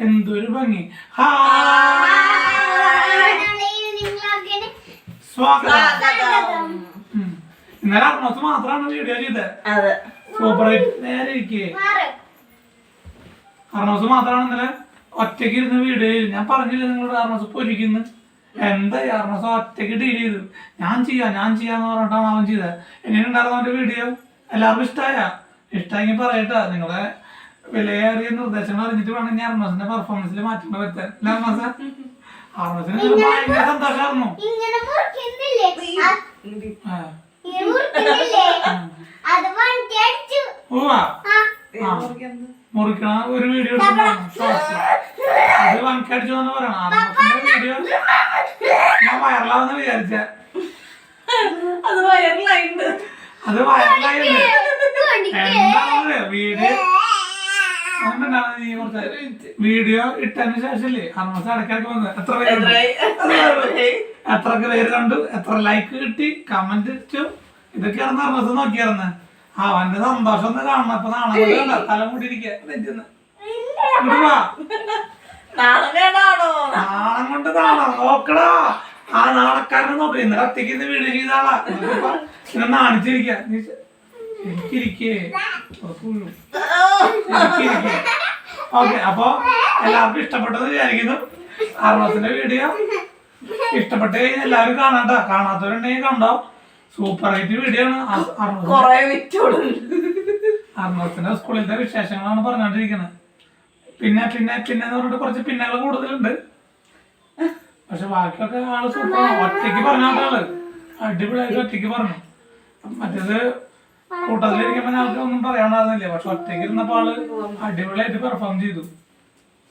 എന്തൊരു ഭംഗി. സ്വാഗതം. ഇന്നലെ അർണോസ് മാത്രമാണ് വീഡിയോ ചെയ്തത്. സൂപ്പറായിട്ട് നേരെ ഇരിക്കേ. അർണോസ് മാത്രമാണ് ഇന്നലെ ഒറ്റയ്ക്ക് ഇരുന്ന് വീഡിയോ ചെയ്തു. ഞാൻ പറഞ്ഞില്ല നിങ്ങളോട് അർണോസ് പൊരിക്കുന്നു. എന്താ അർണോസ് ഒറ്റയ്ക്ക് ഡീൽ ചെയ്തു. ഞാൻ ചെയ്യാന്ന് പറഞ്ഞിട്ടാണ് അവൻ ചെയ്തത്. എങ്ങനെയുണ്ടായിരുന്നു അവന്റെ വീഡിയോ? എല്ലാവർക്കും ഇഷ്ടമായെങ്കിൽ പറയട്ടാ. നിങ്ങളെ വിലയേറിയ നിർദ്ദേശങ്ങൾ അറിഞ്ഞിട്ട് വേണം ഞാൻ അർണോസിന്റെ പെർഫോമൻസിൽ മാറ്റങ്ങൾ വരുത്താൻ. അല്ല അർണോസ്? അർണോസിന് ഭയങ്കര സന്തോഷമായിരുന്നു. മുറിക്കണ ഒരു വീഡിയോ അത് വൺക്കടിച്ചു എന്ന് പറയണം. അർണോസിന്റെ വീഡിയോ ഞാൻ വൈറലാവെന്ന് വിചാരിച്ച അത് വൈറലായിട്ടുണ്ട്. വീഡിയോ ഇട്ടതിന് ശേഷല്ലേ അർണോസ് ഇടയ്ക്കിടയ്ക്ക് വന്നത് എത്ര പേര് കണ്ടു, എത്ര ലൈക്ക് കിട്ടി, കമന്റ് ഇട്ടു, ഇതൊക്കെയാണെന്ന് അർണോസ് നോക്കിയായിരുന്നു. അവന്റെ സന്തോഷം ഒന്ന് കാണണം. അപ്പൊ നാളെ കൊണ്ട് തല മൂട്ടിരിക്കുക നാണം കൊണ്ട് കാണാം. നോക്കടാ ആ നാണക്കാരനെ നോക്ക. ഇന്നലെ ഒറ്റയ്ക്ക് ഇന്ന് വീഡിയോ ചെയ്ത ആളാ. ഇങ്ങനെ നാണിച്ചിരിക്കുക. ഓക്കെ, അപ്പൊ എല്ലാവർക്കും ഇഷ്ടപ്പെട്ടത് വിചാരിക്കുന്നു. അർണോസിന്റെ വീഡിയോ ഇഷ്ടപ്പെട്ട് കഴിഞ്ഞാൽ എല്ലാവരും കാണാട്ടോ. കാണാത്തവരുണ്ടെങ്കിൽ കണ്ടോ. സൂപ്പറായിട്ട് വീഡിയോ ആണ്. അർണോസിന്റെ സ്കൂളിലത്തെ വിശേഷങ്ങളാണ് പറഞ്ഞോണ്ടിരിക്കുന്നത്. പിന്നെ പറഞ്ഞിട്ട് കുറച്ച് പിന്നകൾ കൂടുതലുണ്ട്. പക്ഷെ ബാക്കിയൊക്കെ ആള് സൂപ്പറാണ്. ഒറ്റയ്ക്ക് പറഞ്ഞാട്ടാള് അടിപൊളിയായിട്ട് ഒറ്റയ്ക്ക് പറഞ്ഞു. മറ്റേത് കൂട്ടത്തിലിരിക്കുമ്പോ ഞങ്ങൾക്ക് ഒന്നും പറയാണ്ടായിരുന്നില്ല. പക്ഷെ ഒറ്റയ്ക്ക് ഇരുന്നപ്പോ ആള് അടിപൊളിയായിട്ട് പെർഫോം ചെയ്തു.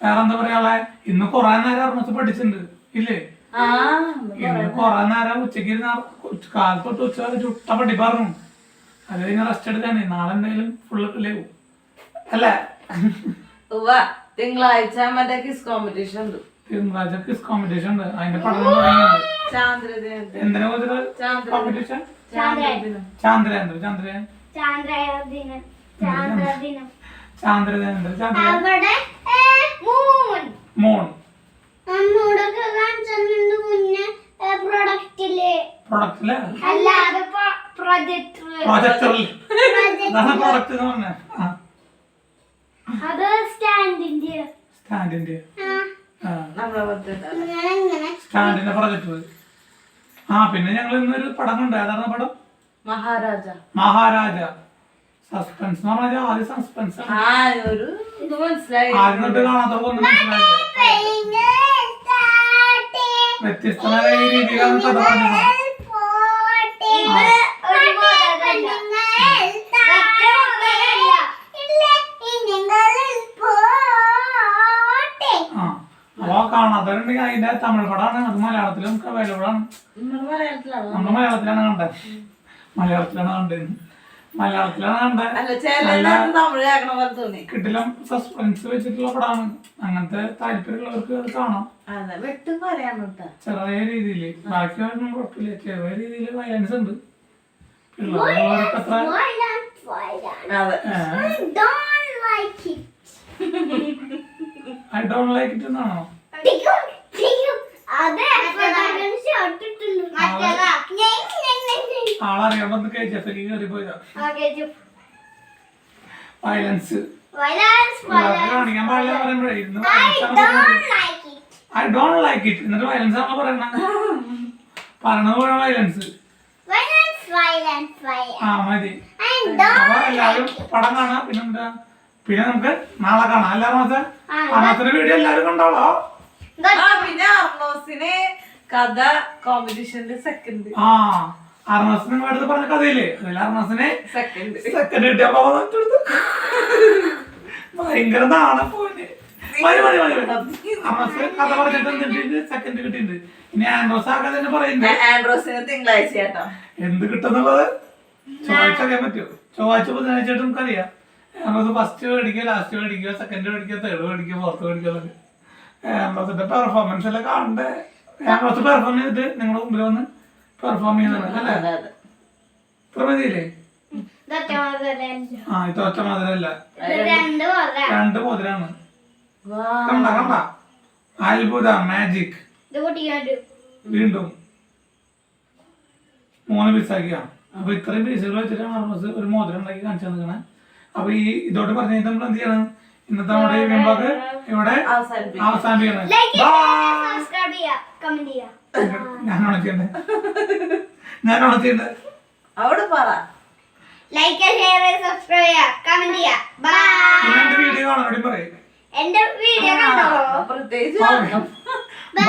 വേറെ എന്താ പറയാളെ, ഇന്ന് കൊറേ നേരം അർണോസ് പഠിച്ചിട്ടുണ്ട് ഇല്ലേ? ഇന്ന് കൊറേ നേരം ഉച്ചക്ക് കാലത്തൊട്ട് ഉച്ച വരെ ചുട്ട പഠിപ്പായിരുന്നു. അത് കഴിഞ്ഞ റെസ്റ്റ് എടുക്കാനേ. നാളെ എന്തായാലും ഫുള്ള് പിള്ളേവും അല്ലേ? തിങ്കളാഴ്ച മറ്റേ ക്വിസ് കോമ്പറ്റീഷൻ ഉണ്ട്. തിങ്കളാഴ്ച ക്വിസ് കോമ്പറ്റീഷൻ ഉണ്ട്. അതിന്റെ പഠനം തുടങ്ങിയത്. എന്തിനാ കോമ്പറ്റീഷൻ? ചാന്ദ്രയാൻ മൂൺ പ്രൊഡക്റ്റില് പ്രൊജക്ടറിൽ പ്രൊഡക്റ്റ് എന്ന് പറഞ്ഞ സ്റ്റാൻഡിന്റെ പ്രൊജക്ടർ. പിന്നെ ഞങ്ങൾ ഇന്നൊരു പടം കണ്ടു. ഏതാണ് പടം? മഹാരാജ. സസ്പെൻസ് എന്ന് പറഞ്ഞാൽ ആദ്യം സസ്പെൻസ് ആദ്യം തൊട്ട് കാണാത്തവർക്കൊന്നും മനസ്സിലായില്ല. വ്യത്യസ്തമായ രീതിയിലാണ് കഥ പറഞ്ഞത്. അപ്പൊ കാണാത്തവരുണ്ടെങ്കിൽ അതിന്റെ തമിഴ് പടമാണ്. അത് മലയാളത്തിലും നമുക്ക് അവൈലബിൾ ആണ്. നമ്മൾ മലയാളത്തിലാണ് കണ്ടത്. കിട്ടില്ല. സസ്പെൻസ് വെച്ചിട്ടുള്ള പടമാണ്. അങ്ങനത്തെ താല്പര്യമുള്ളവർക്ക് അത് കാണാം ചെറിയ രീതിയില്. ബാക്കിയൊന്നും കുഴപ്പമില്ല. ചെറിയ രീതിയിൽ വയലൻസ് ഉണ്ട്. പിള്ളേർക്ക് അത്ര ഐ ഡോണ്ട് ലൈക്ക് ഇറ്റ് എന്നാണോ? ആളറിയാണ്ട് KGF കയറി പോയതാ. വയലൻസ് കാണിക്കാൻ പാടില്ല പറയുമ്പോഴേ ഐ ഡോണ്ട് ലൈക്ക് ഇറ്റ്. എന്നിട്ട് വയലൻസ് ആണല്ലോ പറയണത് പോലെ വയലൻസ്. മതി. അപ്പൊ എല്ലാവരും പടം കാണാം. പിന്നെ നമുക്ക് നാളെ കാണാം. അല്ല അർണോസിന്റെ വീഡിയോ എല്ലാവരും കണ്ടോളോ. പിന്നെ അർണോസിനെ കഥ കോമ്പറ്റീഷന്റെ സെക്കൻഡ്. അർണോസ് നിങ്ങൾ അടുത്ത് പറഞ്ഞ കഥയില്ലേ, അതിൽ അർണോസിനെ സെക്കൻഡ് കിട്ടിയപ്പോ ഭയങ്കര നാണം പോയിന്. അർണോസ് കഥ പറഞ്ഞിട്ട് സെക്കൻഡ് കിട്ടിയിട്ടുണ്ട്. ഇനി ആൻഡ്രോസ് ആ കഥ തന്നെ പറയുന്നത്. തിങ്കളാഴ്ച എന്ത് കിട്ടുന്നുള്ളത് ചൊവ്വാഴ്ച അറിയാൻ പറ്റുമോ? ചൊവ്വാഴ്ച ബുധനാഴ്ചയായിട്ട് നമുക്കറിയാം. ആൻഡ്രോസ് ഫസ്റ്റ് മേടിക്കുക, ലാസ്റ്റ് മേടിക്കുക, സെക്കൻഡ് മേടിക്കുക, തേർഡ് മേടിക്കുക, ഫോർത്ത് മേടിക്കുക. ആൻഡ്രോസിന്റെ പെർഫോമൻസ് എല്ലാം കാണണ്ടേ? ആൻഡ്രോസ് പെർഫോം ചെയ്തിട്ട് നിങ്ങളുടെ മുമ്പിൽ വന്ന് പെർഫോം ചെയ്യുന്നത് അല്ലേ? ഇത്ര മതിയില്ലേ? ഇത് ഒറ്റ മധുരല്ല, രണ്ട് മധുരാണ്. കണ്ട കണ്ട അത്ഭുത മാജിക് ഇത് പൊട്ടിക്കാണ്ട് വീണ്ടും 3 പീസാക്കിയാ. അപ്പൊ ഇത്രയും പീസുകൾ വെച്ചിട്ടാണ് അർമസ് ഒരു മോതിരം ഉണ്ടാക്കി കാണിച്ചു തന്നിരിക്കണേ. അപ്പൊ ഈ ഇതോട് പറഞ്ഞു നമ്മൾ എന്ത് ചെയ്യണം, ഇന്നത്തെ നമ്മുടെ ഈ വീഡിയോ ഇവിടെ അവസാനിപ്പിക്കണം. സബ്സ്ക്രൈബ് ചെയ്യുക, കമന്റ് ചെയ്യുക. ഞാനാണോ ചെയ്യണ്ടേ അവിടെ പറ ലൈക്ക് ഷെയർ സബ്സ്ക്രൈബ് ചെയ്യുക, കമന്റ് ചെയ്യുക. ബൈ. എന്റെ വീഡിയോ കാണാൻ പറയും. എന്റെ വീഡിയോ കണ്ടോ? പ്രത്യേകിച്ച് ബൈ.